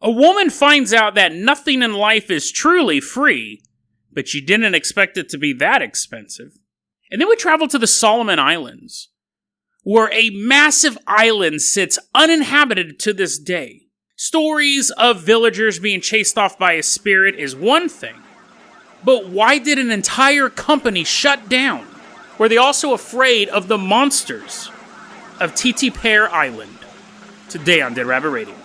A woman finds out that nothing in life is truly free, but she didn't expect it to be that expensive. And then we travel to the Solomon Islands, where a massive island sits uninhabited to this day. Stories of villagers being chased off by a spirit is one thing, but why did an entire company shut down? Were they also afraid of the monsters of Tetepare Island? Today on Dead Rabbit Radio.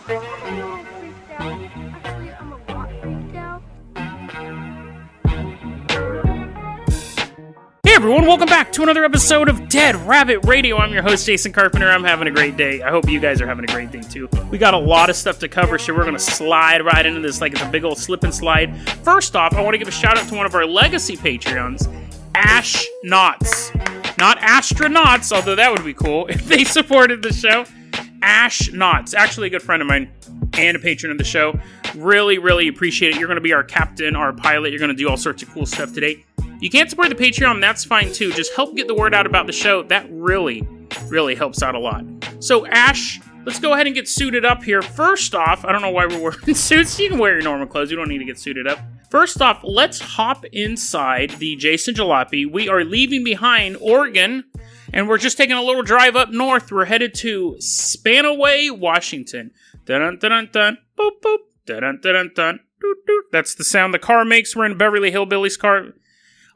Hey everyone, welcome back to another episode of Dead Rabbit Radio. I'm your host, Jason Carpenter. I'm having a great day. I hope you guys are having a great day too. We got a lot of stuff to cover, so we're going to slide right into this like it's a big old slip and slide. First off, I want to give a shout out to one of our legacy Patreons, Ash Knots. Not astronauts, although that would be cool if they supported the show. Ash Knots, actually a good friend of mine and a patron of the show. Really, really appreciate it. You're going to be our captain, our pilot. You're going to do all sorts of cool stuff today. You can't support the Patreon, that's fine too. Just help get the word out about the show. That really, really helps out a lot. So Ash, let's go ahead and get suited up here. First off, I don't know why we're wearing suits. You can wear your normal clothes. You don't need to get suited up. First off, let's hop inside the Jason Jalopy. We are leaving behind Oregon, and we're just taking a little drive up north. We're headed to Spanaway, Washington. Dun-dun-dun-dun, boop, boop. Dun-dun-dun-dun, doot-doot. That's the sound the car makes. We're in Beverly Hillbillies car.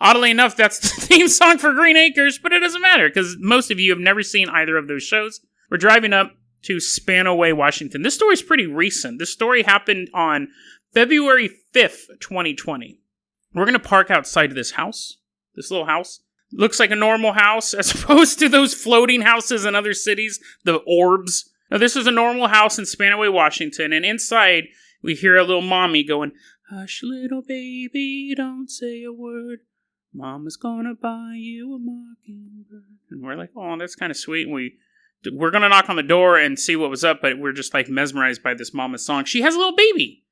Oddly enough, that's the theme song for Green Acres, but it doesn't matter, because most of you have never seen either of those shows. We're driving up to Spanaway, Washington. This story's pretty recent. This story happened on February 5th, 2020. We're going to park outside of this house, this little house. Looks like a normal house, as opposed to those floating houses in other cities, the Orbs. Now, this is a normal house in Spanaway, Washington, and inside, we hear a little mommy going, "Hush, little baby, don't say a word. Mama's gonna buy you a mockingbird." And we're like, oh, that's kind of sweet. And we're gonna knock on the door and see what was up, but we're just like mesmerized by this mama's song. She has a little baby.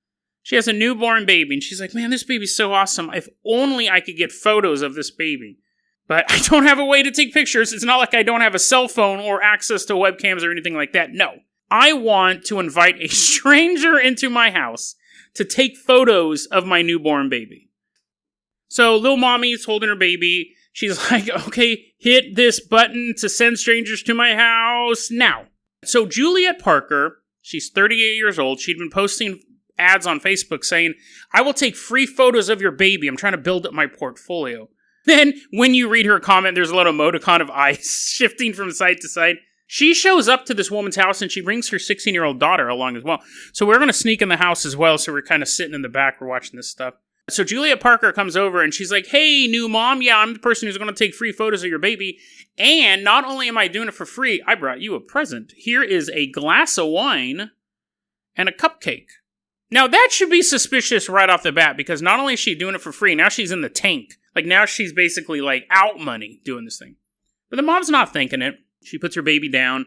She has a newborn baby, and she's like, man, this baby's so awesome. If only I could get photos of this baby. But I don't have a way to take pictures. It's not like I don't have a cell phone or access to webcams or anything like that. No. I want to invite a stranger into my house to take photos of my newborn baby. So, little mommy's holding her baby. She's like, okay, hit this button to send strangers to my house now. So, Juliet Parker, she's 38 years old. She'd been posting ads on Facebook saying, I will take free photos of your baby. I'm trying to build up my portfolio. Then, when you read her comment, there's a little emoticon of eyes shifting from side to side. She shows up to this woman's house, and she brings her 16-year-old daughter along as well. So, we're going to sneak in the house as well, so we're kind of sitting in the back. We're watching this stuff. So Juliet Parker comes over and she's like, hey, new mom, yeah, I'm the person who's going to take free photos of your baby. And not only am I doing it for free, I brought you a present. Here is a glass of wine and a cupcake. Now that should be suspicious right off the bat, because not only is she doing it for free, now she's in the tank. Like now she's basically like out money doing this thing. But the mom's not thinking it. She puts her baby down.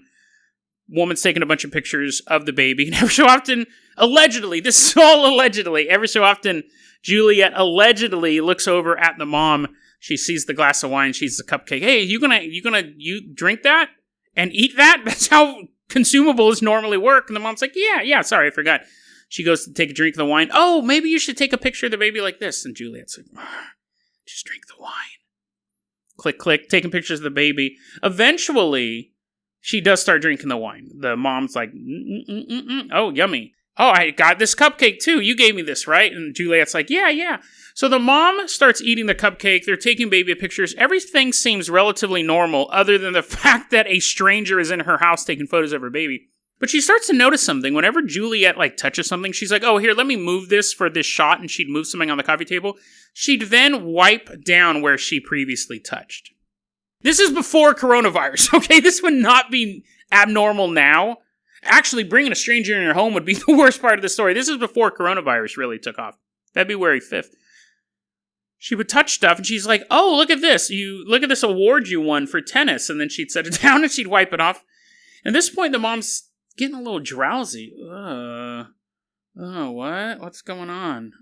Woman's taking a bunch of pictures of the baby. And every so often, allegedly, this is all allegedly, every so often, Juliet allegedly looks over at the mom. She sees the glass of wine. She sees the cupcake. Hey, you drink that and eat that? That's how consumables normally work. And the mom's like, yeah, sorry, I forgot. She goes to take a drink of the wine. Oh, maybe you should take a picture of the baby like this. And Juliet's like, just drink the wine. Click, click, taking pictures of the baby. Eventually, she does start drinking the wine. The mom's like, oh, yummy. Oh, I got this cupcake too. You gave me this, right? And Juliet's like, yeah. So the mom starts eating the cupcake. They're taking baby pictures. Everything seems relatively normal, other than the fact that a stranger is in her house taking photos of her baby. But she starts to notice something. Whenever Juliet touches something, she's like, oh, here, let me move this for this shot. And she'd move something on the coffee table. She'd then wipe down where she previously touched. This is before coronavirus, okay? This would not be abnormal now. Actually, bringing a stranger in your home would be the worst part of the story. This is before coronavirus really took off. February 5th. She would touch stuff, and she's like, oh, look at this. Look at this award you won for tennis. And then she'd set it down, and she'd wipe it off. At this point, the mom's getting a little drowsy. What? What's going on?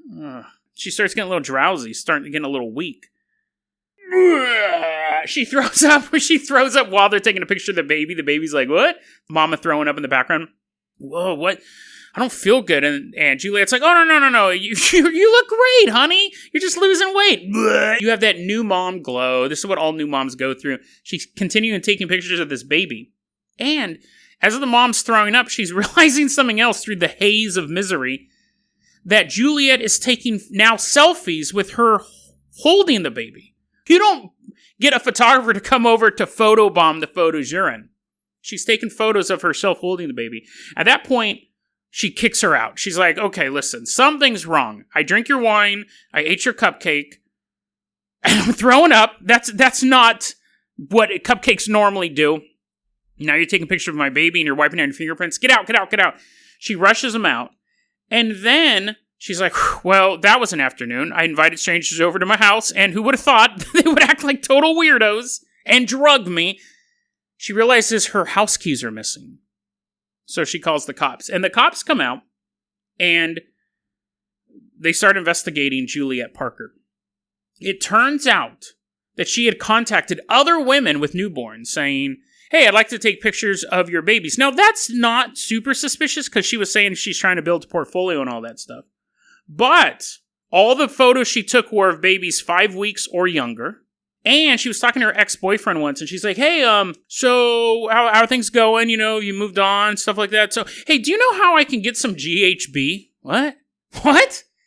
She starts getting a little drowsy, starting to get a little weak. She throws up while they're taking a picture of the baby. The baby's like, what? Mama throwing up in the background. Whoa, what? I don't feel good. And Juliet's like, oh, no. You look great, honey. You're just losing weight. Blech. You have that new mom glow. This is what all new moms go through. She's continuing taking pictures of this baby. And as the mom's throwing up, she's realizing something else through the haze of misery. That Juliet is taking now selfies with her holding the baby. You don't get a photographer to come over to photobomb the photos you're in. She's taking photos of herself holding the baby. At that point, she kicks her out. She's like, okay, listen, something's wrong. I drink your wine. I ate your cupcake. And I'm throwing up. That's not what cupcakes normally do. Now you're taking a picture of my baby and you're wiping out your fingerprints. Get out. She rushes him out. And then she's like, well, that was an afternoon. I invited strangers over to my house, and who would have thought they would act like total weirdos and drug me? She realizes her house keys are missing. So she calls the cops. And the cops come out, and they start investigating Juliet Parker. It turns out that she had contacted other women with newborns saying, hey, I'd like to take pictures of your babies. Now, that's not super suspicious because she was saying she's trying to build a portfolio and all that stuff. But all the photos she took were of babies 5 weeks or younger. And she was talking to her ex-boyfriend once, and she's like, hey, so how are things going? You know, you moved on, stuff like that. So, hey, do you know how I can get some GHB? What?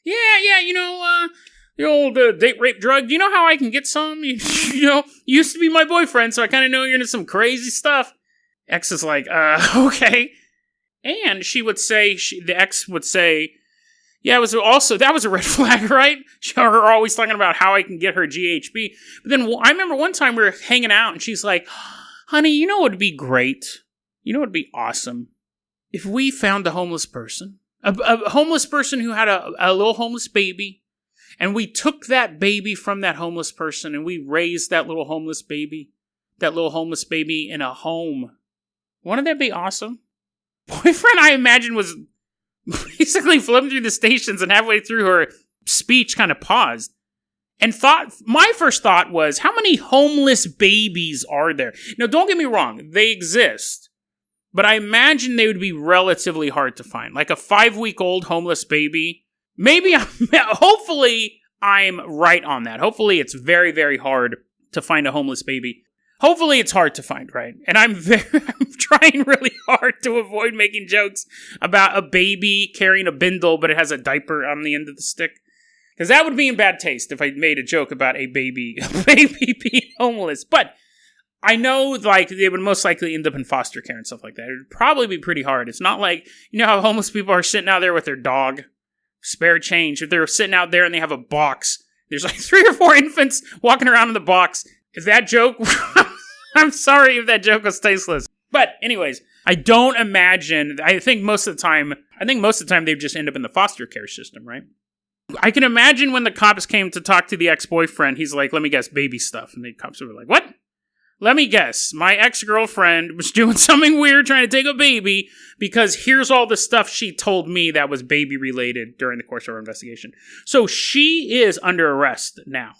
Yeah, you know, the old date rape drug. Do you know how I can get some? You know, you used to be my boyfriend, so I kind of know you're into some crazy stuff. Ex is like, okay. And she would say, the ex would say, yeah, that was a red flag, right? Her always talking about how I can get her GHB. But then I remember one time we were hanging out and she's like, honey, you know what would be great? You know what would be awesome? If we found a homeless person. A homeless person who had a little homeless baby. And we took that baby from that homeless person and we raised that little homeless baby in a home. Wouldn't that be awesome? Boyfriend, I imagine, was basically flipping through the stations and halfway through her speech kind of paused and my first thought was, how many homeless babies are there? Now, don't get me wrong, they exist, but I imagine they would be relatively hard to find. Like a 5-week-old homeless baby. Hopefully I'm right on that. Hopefully it's very, very hard to find a homeless baby. Hopefully it's hard to find, right? And I'm trying really hard to avoid making jokes about a baby carrying a bindle, but it has a diaper on the end of the stick. Because that would be in bad taste if I made a joke about a baby being homeless. But I know, like, they would most likely end up in foster care and stuff like that. It would probably be pretty hard. It's not like, you know how homeless people are sitting out there with their dog? Spare change. If they're sitting out there and they have a box, there's like 3 or 4 infants walking around in the box. If that joke... I'm sorry if that joke was tasteless. But anyways, I don't imagine... I think most of the time they just end up in the foster care system, right? I can imagine when the cops came to talk to the ex-boyfriend, he's like, let me guess, baby stuff. And the cops were like, what? Let me guess. My ex-girlfriend was doing something weird trying to take a baby because here's all the stuff she told me that was baby-related during the course of our investigation. So she is under arrest now.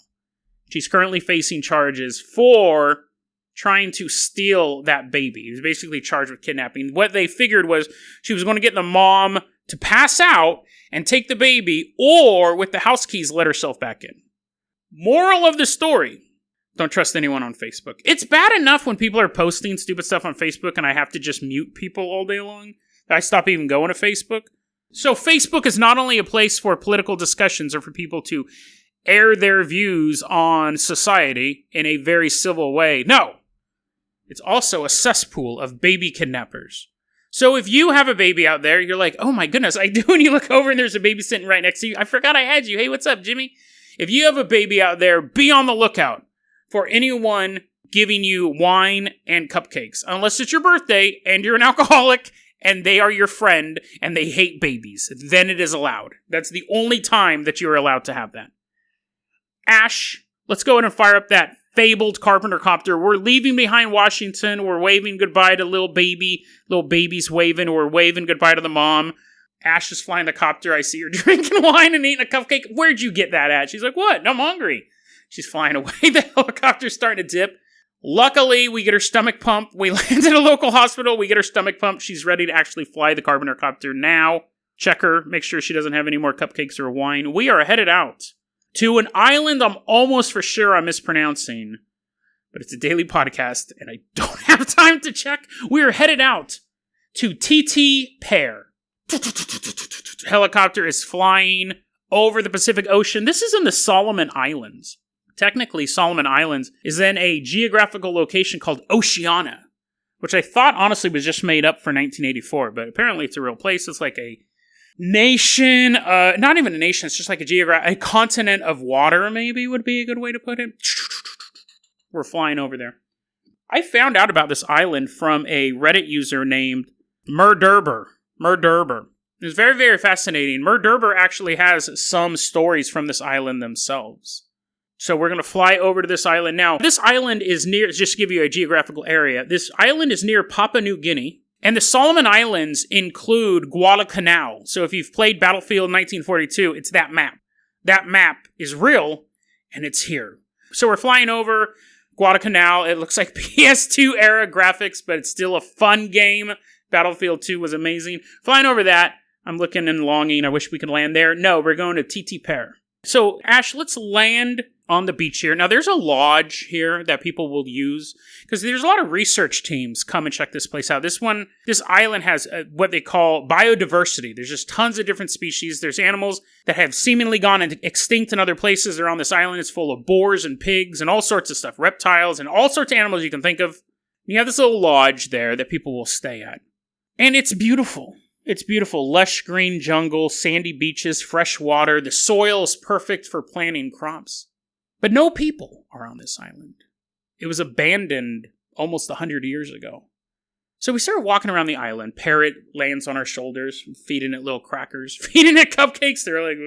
She's currently facing charges for trying to steal that baby. He was basically charged with kidnapping. What they figured was she was going to get the mom to pass out and take the baby, or with the house keys, let herself back in. Moral of the story: don't trust anyone on Facebook. It's bad enough when people are posting stupid stuff on Facebook and I have to just mute people all day long. I stop even going to Facebook. So Facebook is not only a place for political discussions or for people to air their views on society in a very civil way. No. It's also a cesspool of baby kidnappers. So if you have a baby out there, you're like, oh my goodness, I do, and you look over and there's a baby sitting right next to you. I forgot I had you. Hey, what's up, Jimmy? If you have a baby out there, be on the lookout for anyone giving you wine and cupcakes. Unless it's your birthday and you're an alcoholic and they are your friend and they hate babies. Then it is allowed. That's the only time that you're allowed to have that. Ash, let's go ahead and fire up that fabled carpenter copter. We're leaving behind Washington. We're waving goodbye to little babies waving. We're waving goodbye to the mom. Ash is flying the copter. I see her drinking wine and eating a cupcake. Where'd you get that at? She's like, what? I'm hungry. She's flying away. The helicopter's starting to dip. Luckily, we get her stomach pumped. We land at a local hospital. We get her stomach pumped. She's ready to actually fly the carpenter copter now. check her, make sure she doesn't have any more cupcakes or wine. We are headed out to an island I'm almost for sure I'm mispronouncing, but it's a daily podcast, and I don't have time to check. We are headed out to Tetepare. Helicopter is flying over the Pacific Ocean. This is in the Solomon Islands. Technically, Solomon Islands is in a geographical location called Oceania, which I thought honestly was just made up for 1984, but apparently it's a real place. It's like a nation, not even a nation, it's just like a continent of water, maybe would be a good way to put it. We're flying over there. I found out about this island from a Reddit user named Murderber. It was very, very fascinating. Murderber actually has some stories from this island themselves. So we're going to fly over to this island now. This island is near, just to give you a geographical area, this island is near Papua New Guinea. And the Solomon Islands include Guadalcanal. So if you've played Battlefield 1942, it's that map. That map is real, and it's here. So we're flying over Guadalcanal. It looks like PS2 era graphics, but it's still a fun game. Battlefield 2 was amazing. Flying over that, I'm looking and longing. I wish we could land there. No, we're going to Tetepare. So, Ash, let's land on the beach here. Now, there's a lodge here that people will use because there's a lot of research teams come and check this place out. This island has what they call biodiversity. There's just tons of different species. There's animals that have seemingly gone extinct in other places. They're on this island. It's full of boars and pigs and all sorts of stuff, reptiles and all sorts of animals you can think of. You have this little lodge there that people will stay at. And it's beautiful. It's beautiful. Lush green jungle, sandy beaches, fresh water. The soil is perfect for planting crops. But no people are on this island. It was abandoned almost 100 years ago. So we started walking around the island. Parrot lands on our shoulders, feeding it little crackers, feeding it cupcakes. They're like,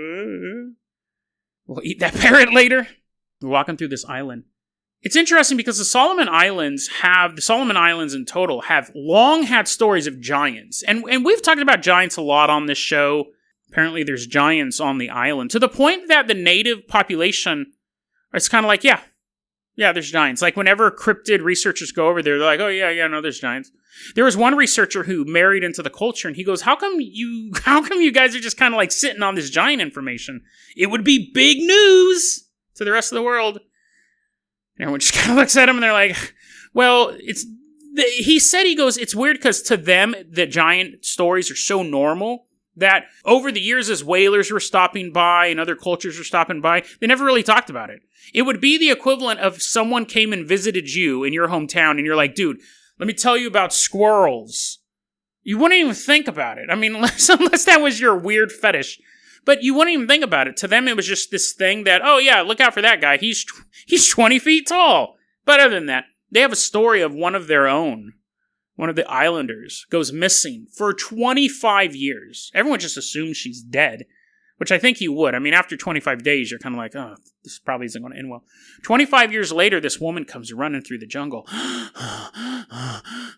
we'll eat that parrot later. We're walking through this island. It's interesting because the Solomon Islands in total have long had stories of giants. And we've talked about giants a lot on this show. Apparently there's giants on the island. To the point that the native population is kind of like, yeah, there's giants. Like whenever cryptid researchers go over there, they're like, oh yeah, no, there's giants. There was one researcher who married into the culture, and he goes, how come you guys are just kind of like sitting on this giant information? It would be big news to the rest of the world. And everyone just kind of looks at him and they're like, well, he goes, it's weird because to them, the giant stories are so normal that over the years as whalers were stopping by and other cultures were stopping by, they never really talked about it. It would be the equivalent of someone came and visited you in your hometown and you're like, dude, let me tell you about squirrels. You wouldn't even think about it. I mean, unless that was your weird fetish. But you wouldn't even think about it. To them, it was just this thing that, oh yeah, look out for that guy. He's 20 feet tall. But other than that, they have a story of one of their own. One of the islanders goes missing for 25 years. Everyone just assumes she's dead, which I think you would. I mean, after 25 days, you're kind of like, oh, this probably isn't going to end well. 25 years later, this woman comes running through the jungle.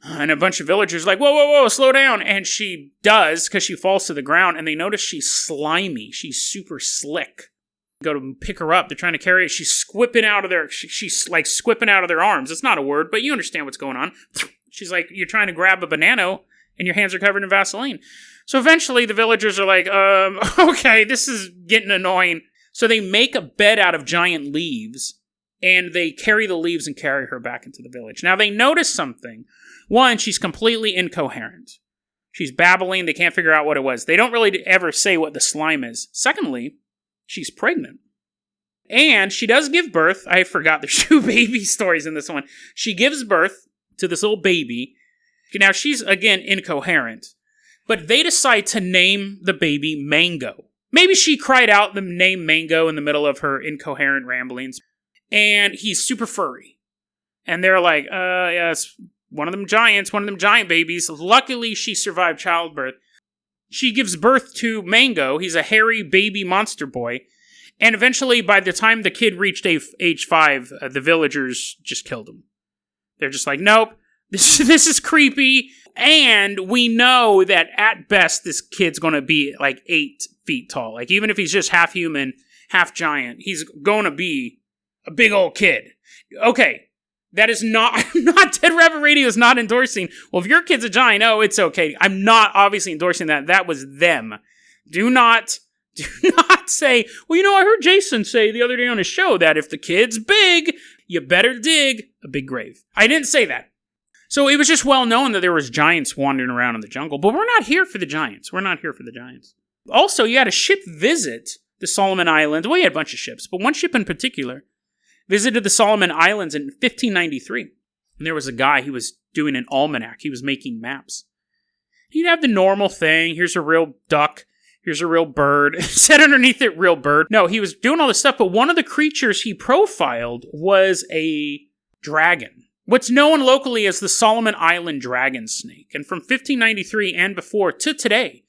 And a bunch of villagers are like, whoa, slow down. And she does, because she falls to the ground, and they notice she's slimy. She's super slick. Go to pick her up. They're trying to carry her. She's squipping out of she's like squipping out of their arms. It's not a word, but you understand what's going on. She's like, you're trying to grab a banana, and your hands are covered in Vaseline. So eventually, the villagers are like, okay, this is getting annoying. So they make a bed out of giant leaves, and they carry the leaves and carry her back into the village. Now, they notice something. One, she's completely incoherent. She's babbling. They can't figure out what it was. They don't really ever say what the slime is. Secondly, she's pregnant. And she does give birth. I forgot there's 2 baby stories in this one. She gives birth to this little baby. Now, she's, again, incoherent. But they decide to name the baby Mango. Maybe she cried out the name Mango in the middle of her incoherent ramblings. And he's super furry. And they're like, yeah, it's one of them giant babies. Luckily, she survived childbirth. She gives birth to Mango. He's a hairy baby monster boy. And eventually, by the time the kid reached age 5, the villagers just killed him. They're just like, nope, this is creepy. And we know that at best, this kid's going to be like 8 feet tall. Like, even if he's just half human, half giant, he's going to be a big old kid. Okay, that is not Dead Rabbit Radio is not endorsing, well, if your kid's a giant, oh, it's okay. I'm not obviously endorsing that. That was them. Do not say, well, I heard Jason say the other day on his show that if the kid's big, you better dig a big grave. I didn't say that. So it was just well known that there was giants wandering around in the jungle, but we're not here for the giants. Also, you had a ship visit the Solomon Islands. Well, you had a bunch of ships, but one ship in particular visited the Solomon Islands in 1593. And there was a guy, he was doing an almanac. He was making maps. He'd have the normal thing. Here's a real duck. Here's a real bird. It said underneath it, real bird. No, he was doing all this stuff, but one of the creatures he profiled was a dragon. What's known locally as the Solomon Island dragon snake. And from 1593 and before to today,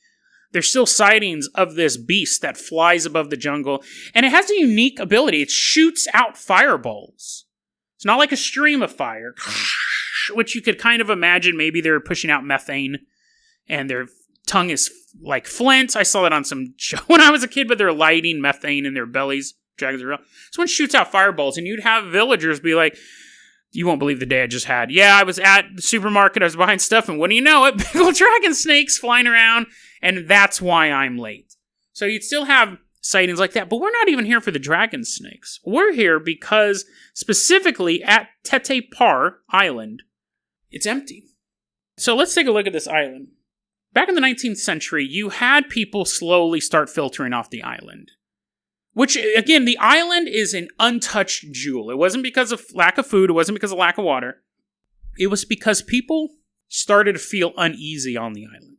there's still sightings of this beast that flies above the jungle. And it has a unique ability. It shoots out fireballs. It's not like a stream of fire, which you could kind of imagine maybe they're pushing out methane and their tongue is like flint. I saw that on some show when I was a kid, but they're lighting methane in their bellies. Dragons are real. So one shoots out fireballs, and you'd have villagers be like, you won't believe the day I just had. Yeah, I was at the supermarket, I was buying stuff, and what do you know it? Big old dragon snakes flying around, and that's why I'm late. So you'd still have sightings like that, but we're not even here for the dragon snakes. We're here because, specifically at Tetepare Island, it's empty. So let's take a look at this island. Back in the 19th century, you had people slowly start filtering off the island. Which, again, the island is an untouched jewel. It wasn't because of lack of food. It wasn't because of lack of water. It was because people started to feel uneasy on the island.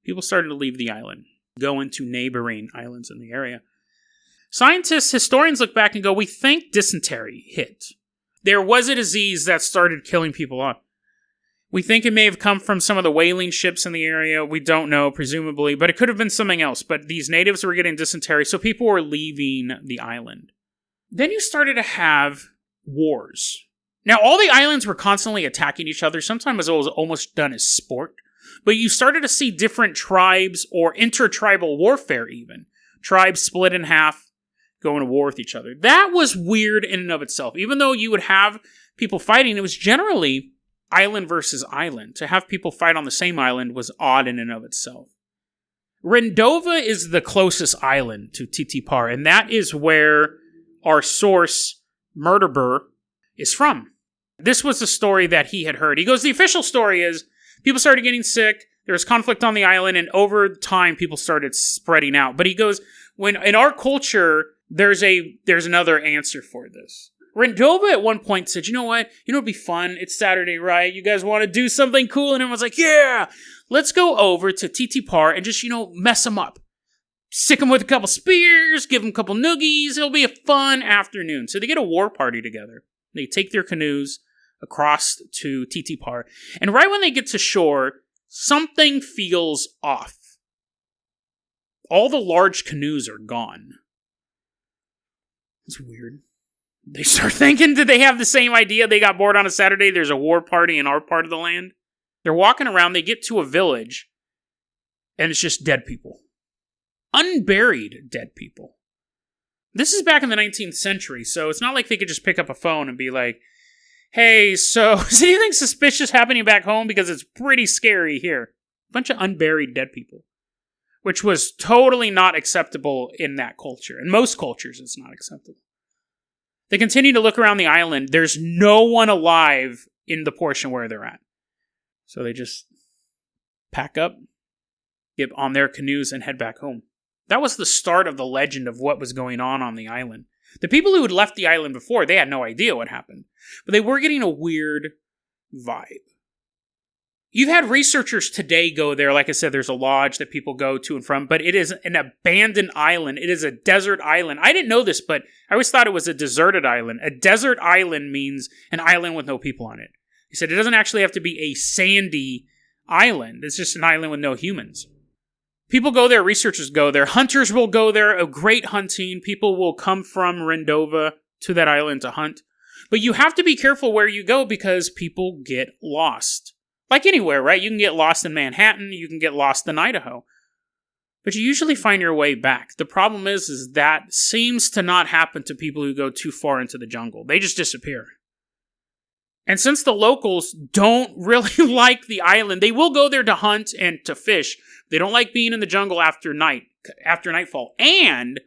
People started to leave the island, go into neighboring islands in the area. Scientists, historians look back and go, we think dysentery hit. There was a disease that started killing people off. We think it may have come from some of the whaling ships in the area. We don't know, presumably, but it could have been something else. But these natives were getting dysentery, so people were leaving the island. Then you started to have wars. Now, all the islands were constantly attacking each other. Sometimes it was almost done as sport. But you started to see different tribes or intertribal warfare even. Tribes split in half, going to war with each other. That was weird in and of itself. Even though you would have people fighting, it was generally island versus island. To have people fight on the same island was odd in and of itself. Rendova is the closest island to Tetepare, and that is where our source, Murderbur, is from. This was the story that he had heard. He goes, the official story is, people started getting sick, there was conflict on the island, and over time, people started spreading out. But he goes, when in our culture, there's another answer for this. Rendova at one point said, you know what? It'd be fun. It's Saturday, right? You guys want to do something cool? And everyone's like, yeah, let's go over to Tetepare and just, mess them up. Sick them with a couple spears, give them a couple noogies. It'll be a fun afternoon. So they get a war party together. They take their canoes across to Tetepare. And right when they get to shore, something feels off. All the large canoes are gone. It's weird. They start thinking, did they have the same idea? They got bored on a Saturday, there's a war party in our part of the land. They're walking around, they get to a village, and it's just dead people. Unburied dead people. This is back in the 19th century, so it's not like they could just pick up a phone and be like, hey, so is anything suspicious happening back home? Because it's pretty scary here. A bunch of unburied dead people. Which was totally not acceptable in that culture. In most cultures, it's not acceptable. They continue to look around the island. There's no one alive in the portion where they're at. So they just pack up, get on their canoes, and head back home. That was the start of the legend of what was going on the island. The people who had left the island before, they had no idea what happened. But they were getting a weird vibe. You've had researchers today go there. Like I said, there's a lodge that people go to and from, but it is an abandoned island. It is a desert island. I didn't know this, but I always thought it was a deserted island. A desert island means an island with no people on it. He said it doesn't actually have to be a sandy island. It's just an island with no humans. People go there, researchers go there, hunters will go there, a great hunting. People will come from Rendova to that island to hunt. But you have to be careful where you go because people get lost. Like anywhere, right? You can get lost in Manhattan, you can get lost in Idaho. But you usually find your way back. The problem is that seems to not happen to people who go too far into the jungle. They just disappear. And since the locals don't really like the island, they will go there to hunt and to fish. They don't like being in the jungle after nightfall. And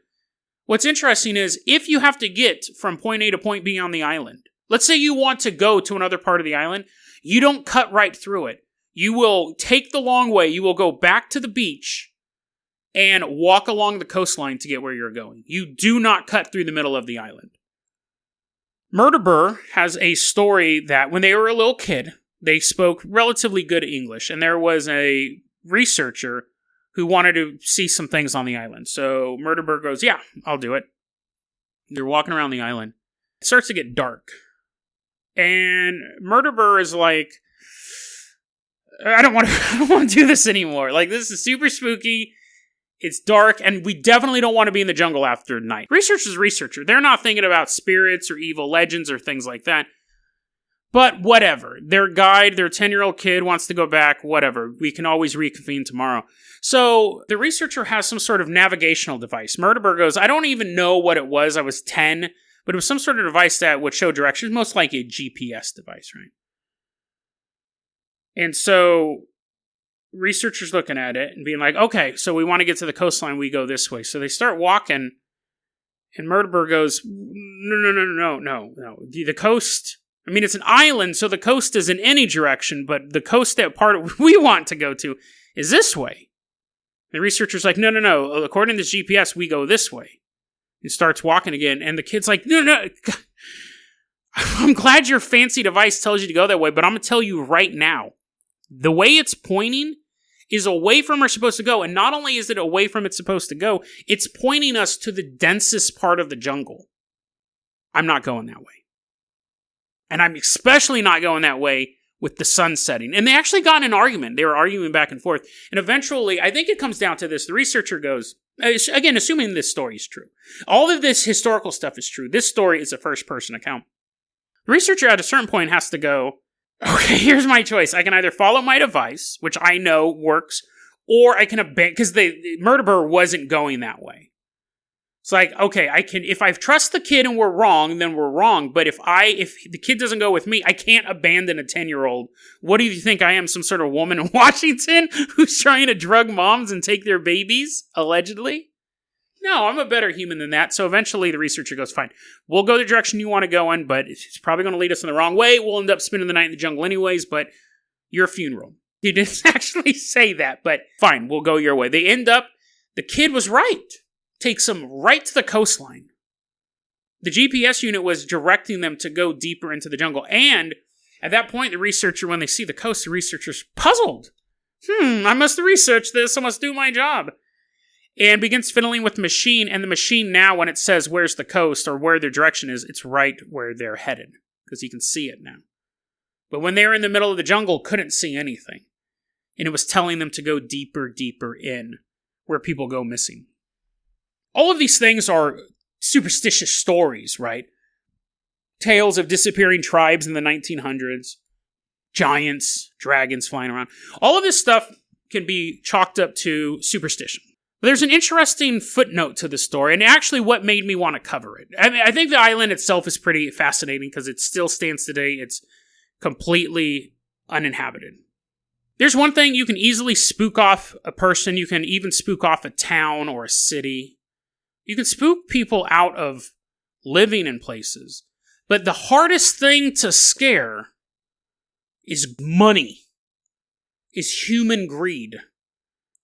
what's interesting is if you have to get from point A to point B on the island, let's say you want to go to another part of the island, you don't cut right through it. You will take the long way. You will go back to the beach and walk along the coastline to get where you're going. You do not cut through the middle of the island. Murderbur has a story that when they were a little kid, they spoke relatively good English, and there was a researcher who wanted to see some things on the island. So Murderbur goes, yeah, I'll do it. They're walking around the island. It starts to get dark. And Murderbur is like, I don't want to do this anymore. Like, this is super spooky. It's dark, and we definitely don't want to be in the jungle after night. Researcher's researcher. They're not thinking about spirits or evil legends or things like that. But whatever. Their guide, their 10-year-old kid wants to go back, whatever. We can always reconvene tomorrow. So the researcher has some sort of navigational device. Murderbur goes, I don't even know what it was. I was 10, but it was some sort of device that would show directions, most like a GPS device, right? And so researchers looking at it and being like, okay, so we want to get to the coastline, we go this way. So they start walking, and Murderbur goes, no. The coast, I mean, it's an island, so the coast is in any direction, but the coast that part we want to go to is this way. The researcher's like, no. According to this GPS, we go this way. He starts walking again, and the kid's like, no. I'm glad your fancy device tells you to go that way, but I'm going to tell you right now, the way it's pointing is away from where we're supposed to go. And not only is it away from it's supposed to go, it's pointing us to the densest part of the jungle. I'm not going that way. And I'm especially not going that way with the sun setting. And they actually got in an argument. They were arguing back and forth. And eventually, I think it comes down to this. The researcher goes, again, assuming this story is true. All of this historical stuff is true. This story is a first-person account. The researcher at a certain point has to go, okay, here's my choice. I can either follow my device, which I know works, or I can abandon, because the Murderbur wasn't going that way. It's like, okay, I can, if I trust the kid and we're wrong, then we're wrong. But if the kid doesn't go with me, I can't abandon a 10-year-old. What do you think I am, some sort of woman in Washington who's trying to drug moms and take their babies, allegedly? No, I'm a better human than that. So eventually the researcher goes, fine, we'll go the direction you want to go in, but it's probably going to lead us in the wrong way. We'll end up spending the night in the jungle anyways, but your funeral. He didn't actually say that, but fine, we'll go your way. They end up, the kid was right. Takes them right to the coastline. The GPS unit was directing them to go deeper into the jungle. And at that point, the researcher, when they see the coast, the researcher's puzzled. I must research this. I must do my job. And begins fiddling with the machine. And the machine now, when it says where's the coast or where their direction is, it's right where they're headed. Because you can see it now. But when they were in the middle of the jungle, couldn't see anything. And it was telling them to go deeper in, where people go missing. All of these things are superstitious stories, right? Tales of disappearing tribes in the 1900s. Giants, dragons flying around. All of this stuff can be chalked up to superstition. There's an interesting footnote to the story, and actually what made me want to cover it. I mean, I think the island itself is pretty fascinating because it still stands today. It's completely uninhabited. There's one thing, you can easily spook off a person. You can even spook off a town or a city. You can spook people out of living in places. But the hardest thing to scare is money, is human greed.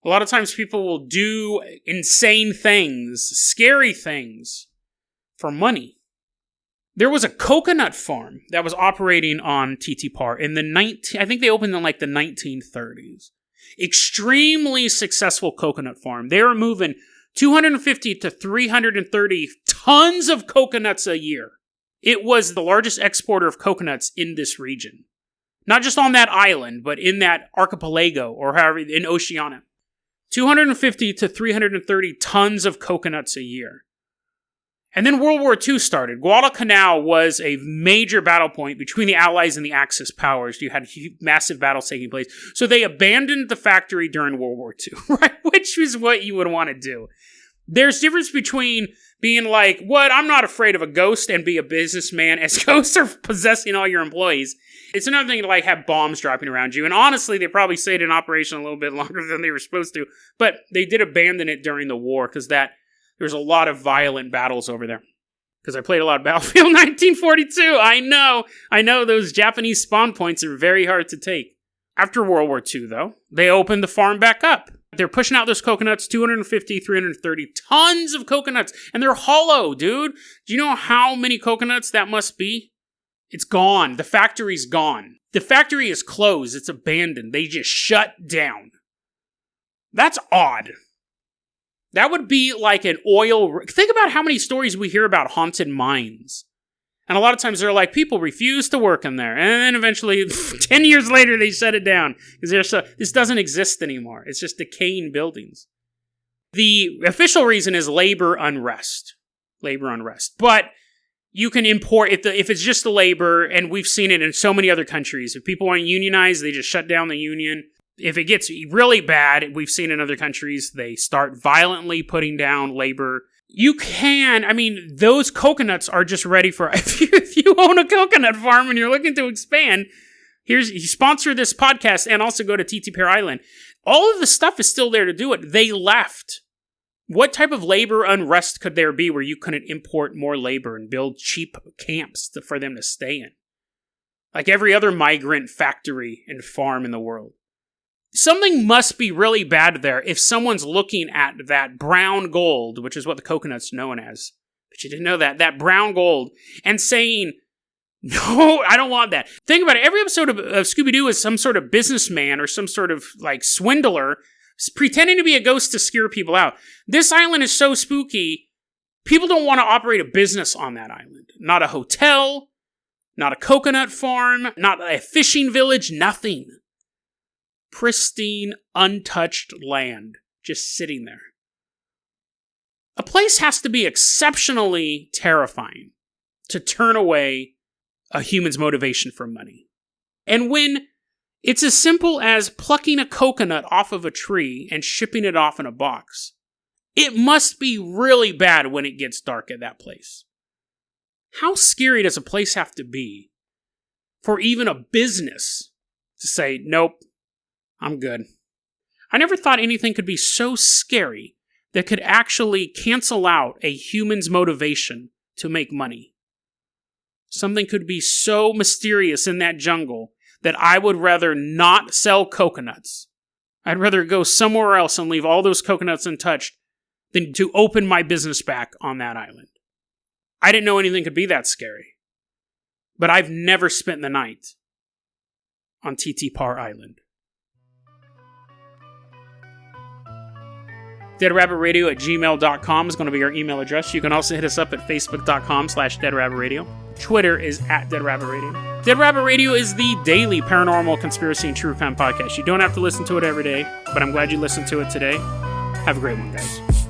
A lot of times people will do insane things, scary things, for money. There was a coconut farm that was operating on Tetepare in I think they opened in like the 1930s. Extremely successful coconut farm. They were moving 250 to 330 tons of coconuts a year. It was the largest exporter of coconuts in this region. Not just on that island, but in that archipelago, or however, in Oceania. 250 to 330 tons of coconuts a year. And then World War II started. Guadalcanal was a major battle point between the Allies and the Axis powers. You had massive battles taking place. So they abandoned the factory during World War II, right? Which is what you would want to do. There's difference between being like, what, I'm not afraid of a ghost, and be a businessman as ghosts are possessing all your employees. It's another thing to like have bombs dropping around you. And honestly, they probably stayed in operation a little bit longer than they were supposed to. But they did abandon it during the war because there's a lot of violent battles over there. Because I played a lot of Battlefield 1942. I know those Japanese spawn points are very hard to take. After World War II, though, they opened the farm back up. They're pushing out those coconuts, 250, 330 tons of coconuts. And they're hollow, dude. Do you know how many coconuts that must be? It's gone. The factory's gone. The factory is closed. It's abandoned. They just shut down. That's odd. That would be like an oil... Think about how many stories we hear about haunted mines. And a lot of times they're like, people refuse to work in there. And then eventually, 10 years later, they shut it down. Because this doesn't exist anymore. It's just decaying buildings. The official reason is labor unrest. Labor unrest. But you can import... If it's just the labor, and we've seen it in so many other countries. If people want to unionize, they just shut down the union. If it gets really bad, we've seen in other countries, they start violently putting down labor. You can, those coconuts are just ready for, if you own a coconut farm and you're looking to expand, you sponsor this podcast and also go to Tetepare Island. All of the stuff is still there to do it. They left. What type of labor unrest could there be where you couldn't import more labor and build cheap camps for them to stay in? Like every other migrant factory and farm in the world. Something must be really bad there if someone's looking at that brown gold, which is what the coconut's known as. But you didn't know that. That brown gold. And saying, no, I don't want that. Think about it. Every episode of Scooby-Doo is some sort of businessman or some sort of like swindler pretending to be a ghost to scare people out. This island is so spooky, people don't want to operate a business on that island. Not a hotel, not a coconut farm, not a fishing village, nothing. Pristine, untouched land, just sitting there. A place has to be exceptionally terrifying to turn away a human's motivation for money. And when it's as simple as plucking a coconut off of a tree and shipping it off in a box, it must be really bad when it gets dark at that place. How scary does a place have to be for even a business to say, nope, I'm good. I never thought anything could be so scary that could actually cancel out a human's motivation to make money. Something could be so mysterious in that jungle that I would rather not sell coconuts. I'd rather go somewhere else and leave all those coconuts untouched than to open my business back on that island. I didn't know anything could be that scary. But I've never spent the night on Tetepare Island. deadrabbitradio@gmail.com is going to be our email address. You can also hit us up at facebook.com/deadrabbitradio. Twitter is @deadrabbitradio. Dead Rabbit Radio is the daily paranormal, conspiracy, and true crime podcast. You don't have to listen to it every day, but I'm glad you listened to it today. Have a great one, guys.